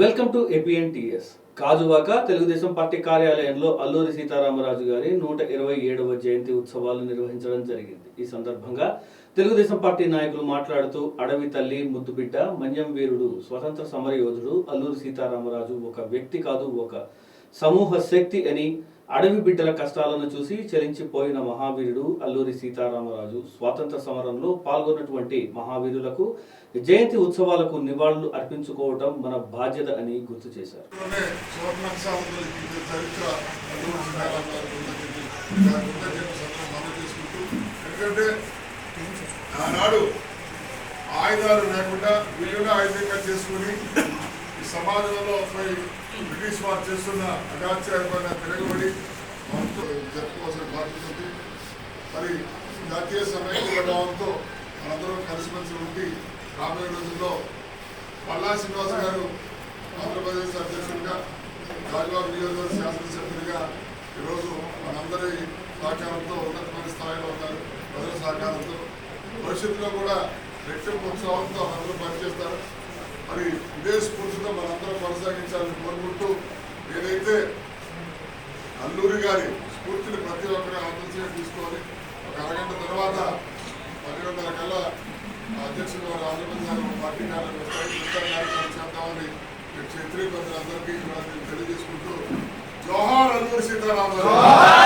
Welcome to APNTS. Gajuwaka Telugu Desam party కార్యాలయంలో అల్లూరి సీతారామరాజు గారి 127వ జయంతి ఉత్సవాలు నిర్వహించడం జరిగింది. ఈ సందర్భంగా తెలుగుదేశం పార్టీ నాయకులు మాట్లాడుతూ అడవి తల్లి ముద్దుబిడ్డ మన్యం వీరుడు స్వతంత్ర సమరయోధుడు అల్లూరి సీతారామరాజు ఒక వ్యక్తి కాదు, ఒక సమూహ శక్తి అని, అడవి బిడ్డల కష్టాలను చూసి చలించిపోయిన మహావీరుడు అల్లూరి సీతారామరాజు, స్వాతంత్ర సమరంలో పాల్గొన్నటువంటి మహావీరులకు జయంతి ఉత్సవాలకు నివాళులు అర్పించుకోవడం మన బాధ్యత అని గుర్తు చేశారు. ఆనాడు ఆయుధాలు లేకుండా విలువగా ఆయుధంగా చేసుకుని ఈ సమాజంలో బ్రిటిష్ వారు చేస్తున్న అగాచారమైన తిరగబడి జరుపుకోవాల్సిన బాధ్యత ఉంది. మరి జాతీయ సమైక్య ప్రభావంతో మనందరం కలిసిమెలిసి ఉండి రాబోయే రోజుల్లో పల్లా శ్రీనివాస్ గారు ఆంధ్రప్రదేశ్ అధ్యక్షుడిగా, గాజువాక నియోజకవర్గ శాసనసభ్యుడిగా ఈరోజు మనందరి సహకారంతో ఉన్నతమైన స్థాయిలో ఉన్నారు. ప్రజల సహకారంతో భవిష్యత్తులో కూడా రెట్టింపు ఉత్సవంతో అందరూ పనిచేస్తారు. మరి ఇదే స్ఫూర్తితో మనందరం కొనసాగించాలని కోరుకుంటూ, ఏదైతే అల్లూరి గారి స్ఫూర్తిని ప్రతి ఒక్కరు ఆదర్శంగా తీసుకోవాలి. ఒక అరగంట తర్వాత 10 కల్లా అధ్యక్షుడు వారు ఆంధ్రప్రదేశ్ పార్టీ కార్యక్రమం చేద్దామని క్షత్రియ ప్రజలందరికీ కూడా నేను తెలియజేసుకుంటూ, జోహార్ అల్లూరి సీతారామరాజు.